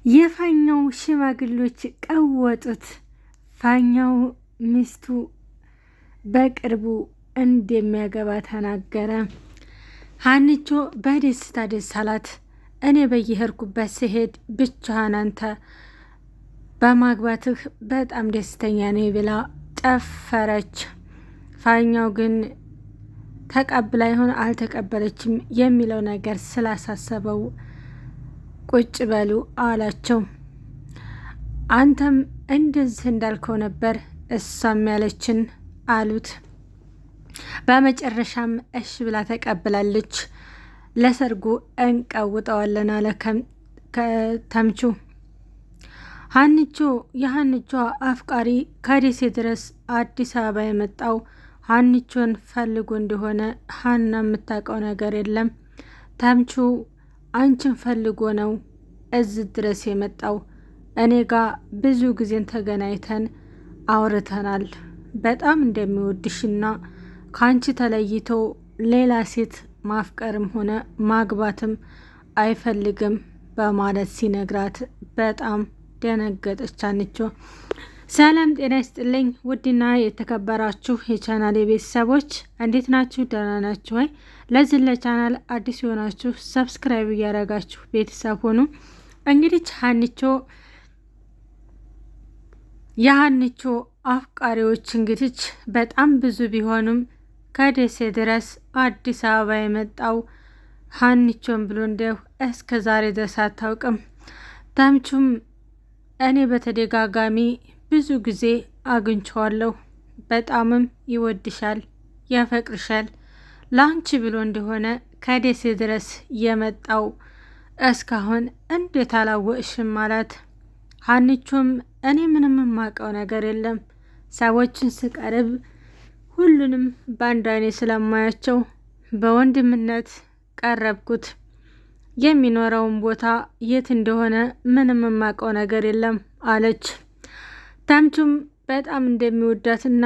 የፋኛው ሽማግሎች ቀወጡት። ፋኛው ሚስቱ በቅርቡ እንደሚያገባ ተናገረ። ሀኒቾ በደስታ ደስ አላት። እኔ በየሄድኩበት ስሄድ ብቻህን አንተ በማግባትህ በጣም ደስተኛ ነኝ ብላ ጨፈረች። ፋኛው ግን ተቀብላ ይሆን አልተቀበለችም የሚለው ነገር ስላሳሰበው ቁጭ በሉ አላቸው። አንተም እንደዚህ እንዳልከው ነበር እሷም ያለችን አሉት። በመጨረሻም እሽ ብላ ተቀብላለች። ለሰርጉ እንቀውጠዋለን አለ ተምቹ። የሀኒቾ አፍቃሪ ከደሴ ድረስ አዲስ አበባ የመጣው ሀኒቾን ፈልጎ እንደሆነ ሀና የምታውቀው ነገር የለም። ተምቹ አንቺን ፈልጎ ነው እዚህ ድረስ የመጣው። እኔ ጋ ብዙ ጊዜን ተገናኝተን አውርተናል። በጣም እንደሚወድሽና ከአንቺ ተለይቶ ሌላ ሴት ማፍቀርም ሆነ ማግባትም አይፈልግም በማለት ሲነግራት በጣም ደነገጠች ሀኒቾ። ሰላም ጤና ይስጥልኝ ውድና የተከበራችሁ የቻናል ቤተሰቦች እንዴት ናችሁ? ደህና ናችሁ ወይ? ለዚህ ለቻናል አዲስ የሆናችሁ ሰብስክራይብ እያደረጋችሁ ቤተሰብ ሆኑ። እንግዲህ የሀኒቾ አፍቃሪዎች እንግዲህ በጣም ብዙ ቢሆኑም ከደሴ ድረስ አዲስ አበባ የመጣው ሀኒቾን ብሎ እንደው እስከ ዛሬ ድረስ አታውቅም። ተምቹም እኔ በተደጋጋሚ ብዙ ጊዜ አግኝቼዋለሁ፣ በጣምም ይወድሻል፣ ያፈቅርሻል፣ ላንቺ ብሎ እንደሆነ ከደሴ ድረስ የመጣው እስካሁን እንዴት አላወቅሽም አላት። ሀኒቾም እኔ ምንም የማውቀው ነገር የለም፣ ሰዎችን ስቀርብ ሁሉንም በአንድ አይኔ ስለማያቸው በወንድምነት ቀረብኩት። የሚኖረውን ቦታ የት እንደሆነ ምንም የማውቀው ነገር የለም አለች። ተምቹም በጣም እንደሚወዳትና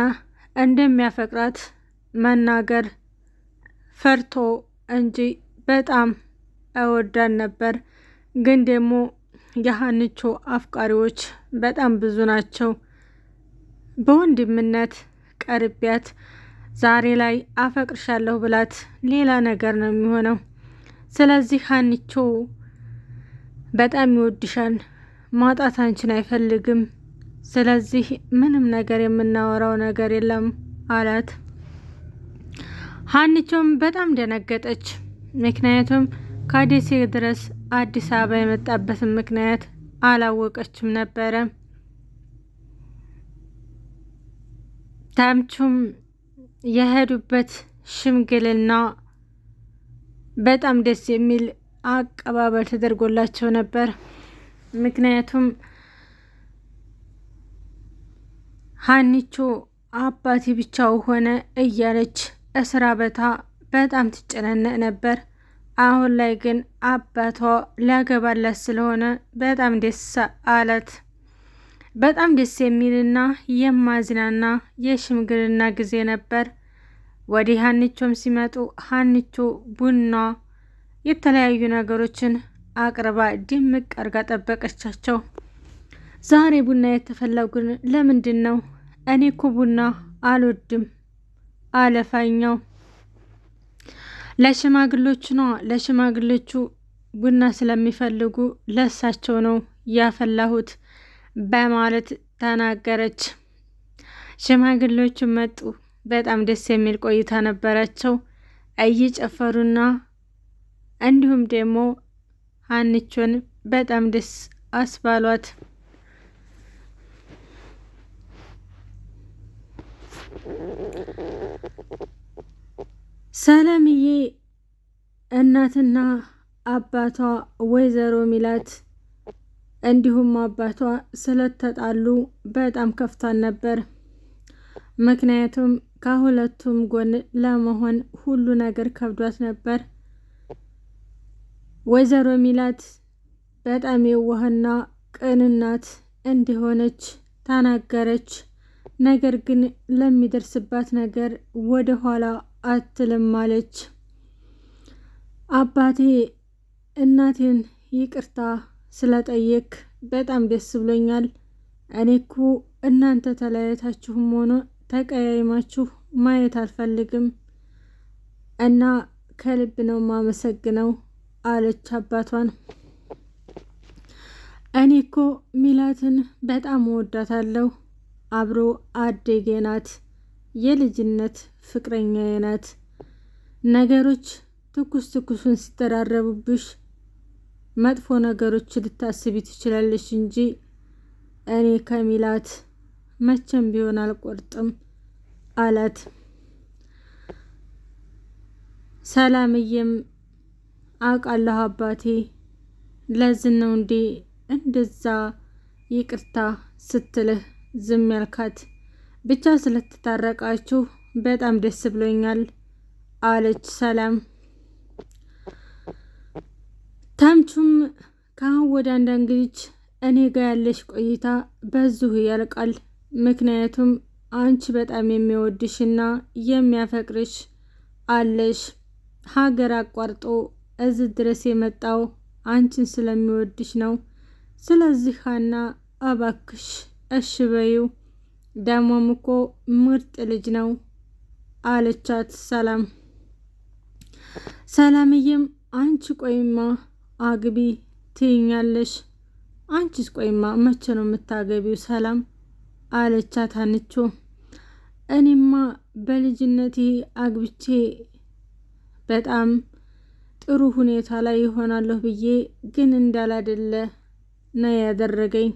እንደሚያፈቅራት መናገር ፈርቶ እንጂ በጣም እወዳን ነበር። ግን ደግሞ የሀኒቾ አፍቃሪዎች በጣም ብዙ ናቸው። በወንድምነት ቀርቢያት ዛሬ ላይ አፈቅርሻለሁ ብላት ሌላ ነገር ነው የሚሆነው። ስለዚህ ሀኒቾ በጣም ይወድሻል፣ ማጣት አንቺን አይፈልግም። ስለዚህ ምንም ነገር የምናወራው ነገር የለም አላት። ሀኒቾም በጣም ደነገጠች። ምክንያቱም ከደሴ ድረስ አዲስ አበባ የመጣበትን ምክንያት አላወቀችም ነበረ። ተምቹም የሄዱበት ሽምግልና በጣም ደስ የሚል አቀባበል ተደርጎላቸው ነበር። ምክንያቱም ሀኒቾ አባቴ ብቻው ሆነ እያለች እስራ በታ በጣም ትጨናነቅ ነበር። አሁን ላይ ግን አባቷ ሊያገባላት ስለሆነ በጣም ደስ አላት። በጣም ደስ የሚልና የማዝናና የሽምግልና ጊዜ ነበር። ወደ ሀኒቾም ሲመጡ ሀኒቾ ቡና የተለያዩ ነገሮችን አቅርባ ድምቅ አርጋ ጠበቀቻቸው። ዛሬ ቡና የተፈላው ግን ለምንድን ነው? እኔ እኮ ቡና አልወድም አለ ፋኛው። ለሽማግሎቹ ነው፣ ለሽማግሎቹ ቡና ስለሚፈልጉ ለሳቸው ነው ያፈላሁት በማለት ተናገረች። ሽማግሎቹ መጡ። በጣም ደስ የሚል ቆይታ ነበራቸው። እየጨፈሩና እንዲሁም ደግሞ ሀኒቾን በጣም ደስ አስባሏት። ሰላምዬ እናትና አባቷ ወይዘሮ ሚላት እንዲሁም አባቷ ስለተጣሉ በጣም ከፍቷን ነበር። ምክንያቱም ከሁለቱም ጎን ለመሆን ሁሉ ነገር ከብዷት ነበር። ወይዘሮ ሚላት በጣም የዋህና ቅንናት እንደሆነች ተናገረች። ነገር ግን ለሚደርስባት ነገር ወደ ኋላ አትልም አለች። አባቴ እናቴን ይቅርታ ስለጠየቅ በጣም ደስ ብሎኛል። እኔ እኮ እናንተ ተለያይታችሁም ሆኖ ተቀያይማችሁ ማየት አልፈልግም እና ከልብ ነው ማመሰግነው አለች አባቷን። እኔ እኮ ሚላትን በጣም እወዳታለሁ። አብሮ አደጌ ናት፣ የልጅነት ፍቅረኛዬ ናት። ነገሮች ትኩሱን ሲተራረቡብሽ መጥፎ ነገሮች ልታስቢ ትችላለሽ እንጂ እኔ ከሚላት መቼም ቢሆን አልቆርጥም አላት። ሰላምዬም አውቃለሁ አባቴ፣ ለዚህ ነው እንዴ እንደዛ ይቅርታ ስትልህ ዝም ያልካት? ብቻ ስለተታረቃችሁ በጣም ደስ ብሎኛል አለች ሰላም። ተምቹም ከአሁን ወደ እንግዲህ እኔ ጋር ያለሽ ቆይታ በዚሁ ያልቃል። ምክንያቱም አንቺ በጣም የሚወድሽና የሚያፈቅርሽ አለሽ። ሀገር አቋርጦ እዚህ ድረስ የመጣው አንቺን ስለሚወድሽ ነው። ስለዚህ ሀና እባክሽ እሺ በይው፣ ደሞም እኮ ምርጥ ልጅ ነው አለቻት ሰላም። ሰላምዬም አንቺ ቆይማ አግቢ ትይኛለሽ? አንቺስ ቆይማ መቼ ነው የምታገቢው ሰላም አለቻት አንቾ። እኔማ በልጅነቴ አግብቼ በጣም ጥሩ ሁኔታ ላይ ይሆናለሁ ብዬ ግን እንዳላደለ ነው ያደረገኝ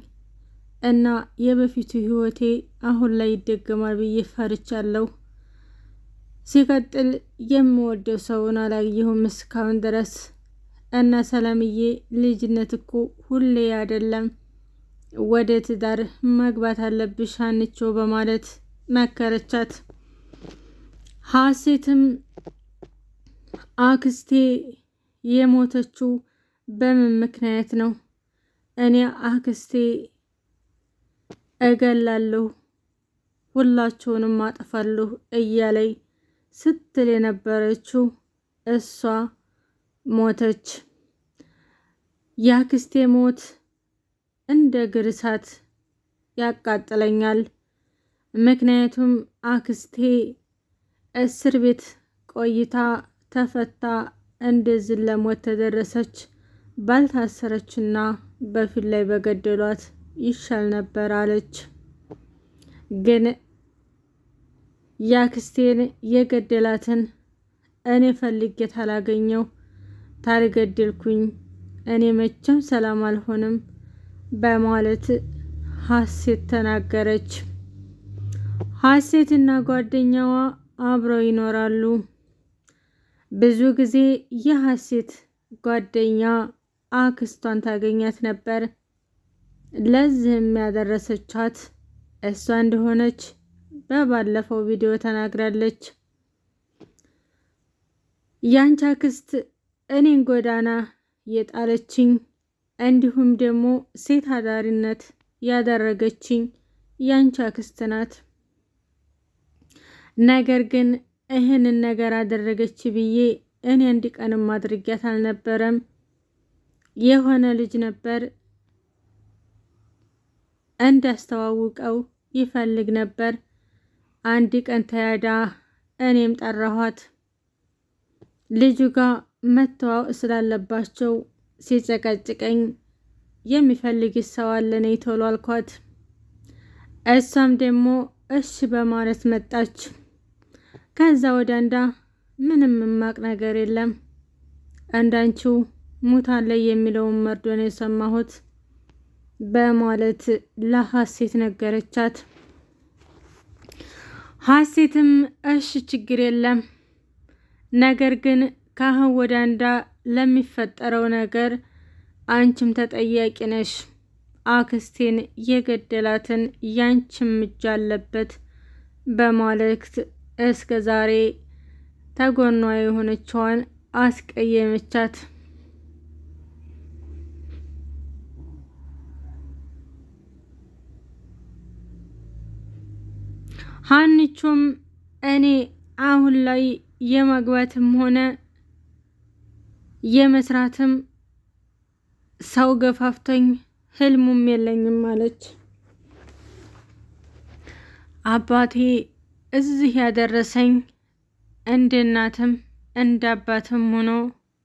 እና የበፊቱ ህይወቴ አሁን ላይ ይደገማል ብዬ ፈርቻለሁ። ሲቀጥል የምወደው ሰውን አላየሁም እስካሁን ድረስ እና ሰላምዬ ልጅነት እኮ ሁሌ አይደለም፣ ወደ ትዳር መግባት አለብሽ አንቾ በማለት መከረቻት። ሀሴትም አክስቴ የሞተችው በምን ምክንያት ነው? እኔ አክስቴ እገላለሁ፣ ሁላቸውንም አጠፋለሁ እያለኝ ስትል የነበረችው እሷ ሞተች። የአክስቴ ሞት እንደ ግርሳት ያቃጥለኛል። ምክንያቱም አክስቴ እስር ቤት ቆይታ ተፈታ እንደዚህ ለሞት ተደረሰች። ባልታሰረችና በፊት ላይ በገደሏት ይሻል ነበር አለች። ግን ያክስቴን የገደላትን እኔ ፈልጌት አላገኘው ታልገደልኩኝ እኔ መቼም ሰላም አልሆንም በማለት ሀሴት ተናገረች። ሀሴትና ጓደኛዋ አብረው ይኖራሉ። ብዙ ጊዜ የሀሴት ጓደኛ አክስቷን ታገኛት ነበር። ለዚህም ያደረሰቻት እሷ እንደሆነች በባለፈው ቪዲዮ ተናግራለች። ያንቺ አክስት እኔን ጎዳና የጣለችኝ እንዲሁም ደግሞ ሴት አዳሪነት ያደረገችኝ ያንቺ አክስት ናት። ነገር ግን ይህንን ነገር አደረገች ብዬ እኔ አንድ ቀንም አድርጊያት አልነበረም። የሆነ ልጅ ነበር እንዳስተዋውቀው ይፈልግ ነበር። አንድ ቀን ተያዳ እኔም ጠራኋት። ልጁ ጋር መተዋወቅ ስላለባቸው ሲጨቀጭቀኝ የሚፈልግ ሰው አለ ነይ ቶሎ አልኳት። እሷም ደግሞ እሺ በማለት መጣች። ከዛ ወዳንዳ ምንም ማቅ ነገር የለም፣ አንዳንቺው ሙታን ላይ የሚለውን መርዶ ነው የሰማሁት በማለት ለሀሴት ነገረቻት። ሀሴትም እሺ ችግር የለም፣ ነገር ግን ካሁን ወዳንዳ ለሚፈጠረው ነገር አንቺም ተጠያቂ ነሽ። አክስቴን የገደላትን ያንቺም እጅ አለበት በማለት እስከ ዛሬ ተጎኗ የሆነችዋን አስቀየመቻት። ሀኒቾም እኔ አሁን ላይ የማግባትም ሆነ የመስራትም ሰው ገፋፍቶኝ ህልሙም የለኝም አለች። አባቴ እዚህ ያደረሰኝ እንደ እናትም እንደ አባትም ሆኖ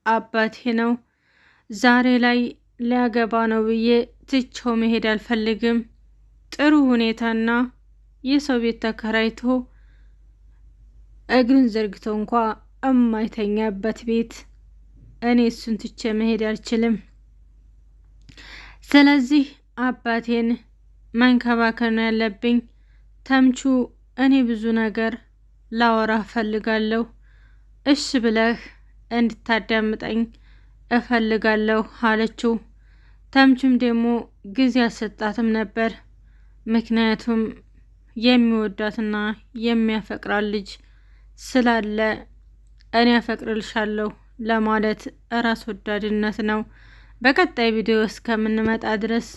አባቴ ነው። ዛሬ ላይ ሊያገባ ነው ብዬ ትቼው መሄድ አልፈልግም። ጥሩ ሁኔታና የሰው ቤት ተከራይቶ እግርን ዘርግቶ እንኳ እማይተኛበት ቤት እኔ እሱን ትቼ መሄድ አልችልም። ስለዚህ አባቴን መንከባከብ ነው ያለብኝ። ተምቹ እኔ ብዙ ነገር ላወራ እፈልጋለሁ። እሺ ብለህ እንድታዳምጠኝ እፈልጋለሁ አለችው። ተምቹም ደግሞ ጊዜ አልሰጣትም ነበር። ምክንያቱም የሚወዳትና የሚያፈቅራት ልጅ ስላለ እኔ አፈቅርልሻለሁ ለማለት ራስ ወዳድነት ነው። በቀጣይ ቪዲዮ እስከምንመጣ ድረስ